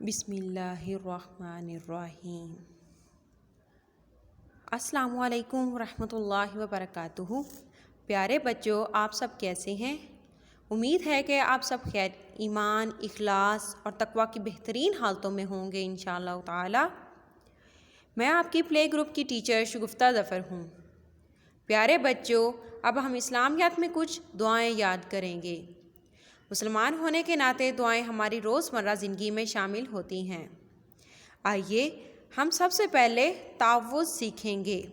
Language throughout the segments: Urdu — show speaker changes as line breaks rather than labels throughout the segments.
بسم اللہ الرحمن الرحیم۔ السلام علیکم ورحمۃ اللہ وبرکاتہ۔ پیارے بچوں، آپ سب کیسے ہیں؟ امید ہے کہ آپ سب خیر، ایمان، اخلاص اور تقوی کی بہترین حالتوں میں ہوں گے انشاءاللہ تعالی۔ میں آپ کی پلے گروپ کی ٹیچر شگفتہ ظفر ہوں۔ پیارے بچوں، اب ہم اسلامیات میں کچھ دعائیں یاد کریں گے۔ مسلمان ہونے کے ناطے دعائیں ہماری روزمرہ زندگی میں شامل ہوتی ہیں۔ آئیے ہم سب سے پہلے تعوذ سیکھیں گے۔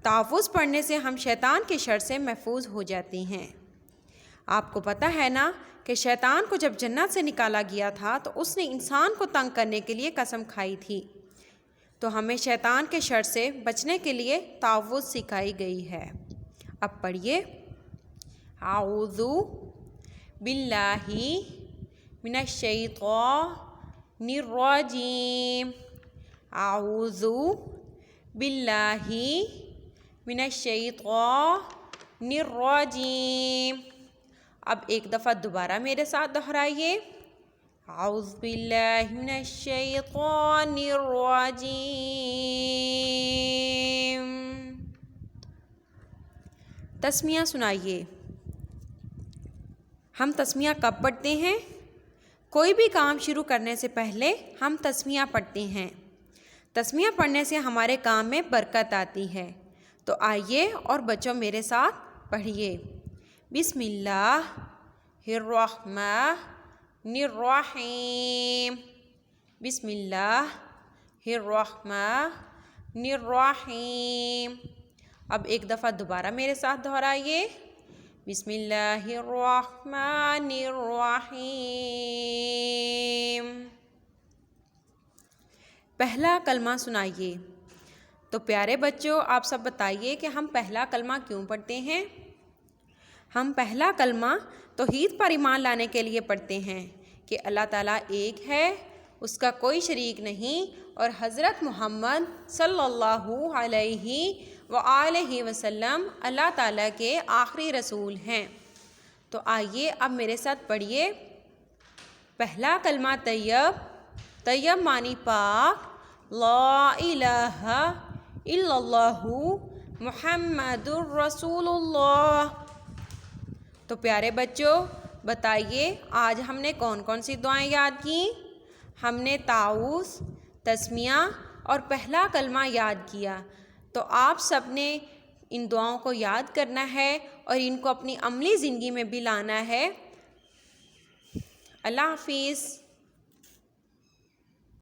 تعوذ پڑھنے سے ہم شیطان کے شر سے محفوظ ہو جاتے ہیں۔ آپ کو پتہ ہے نا کہ شیطان کو جب جنت سے نکالا گیا تھا تو اس نے انسان کو تنگ کرنے کے لیے قسم کھائی تھی۔ تو ہمیں شیطان کے شر سے بچنے کے لیے تعوذ سکھائی گئی ہے۔ اب پڑھیے، اعوذ باللہ من الشیطان الرجیم، اعوذ باللہ من الشیطان الرجیم۔ اب ایک دفعہ دوبارہ میرے ساتھ دہرائیے، اعوذ باللہ من الشیطان الرجیم۔ تسمیہ سنائیے۔ ہم تسمیہ کب پڑھتے ہیں؟ کوئی بھی کام شروع کرنے سے پہلے ہم تسمیہ پڑھتے ہیں۔ تسمیہ پڑھنے سے ہمارے کام میں برکت آتی ہے۔ تو آئیے اور بچوں میرے ساتھ پڑھیے، بسم اللہ الرحمن الرحیم، بسم اللہ الرحمن الرحیم۔ اب ایک دفعہ دوبارہ میرے ساتھ دہرائیے، بسم اللہ الرحمن الرحیم۔ پہلا کلمہ سنائیے۔ تو پیارے بچوں، آپ سب بتائیے کہ ہم پہلا کلمہ کیوں پڑھتے ہیں؟ ہم پہلا کلمہ توحید پر ایمان لانے کے لیے پڑھتے ہیں کہ اللہ تعالیٰ ایک ہے، اس کا کوئی شریک نہیں، اور حضرت محمد صلی اللہ علیہ وآلہ وسلم اللہ تعالیٰ کے آخری رسول ہیں۔ تو آئیے اب میرے ساتھ پڑھیے، پہلا کلمہ طیب، طیب معنی پاک، لا الہ الا اللہ محمد الرسول اللہ۔ تو پیارے بچوں بتائیے، آج ہم نے کون کون سی دعائیں یاد کیں؟ ہم نے تعوذ، تسمیہ اور پہلا کلمہ یاد کیا۔ تو آپ سب نے ان دعاؤں کو یاد کرنا ہے اور ان کو اپنی عملی زندگی میں بھی لانا ہے۔ اللہ حافظ۔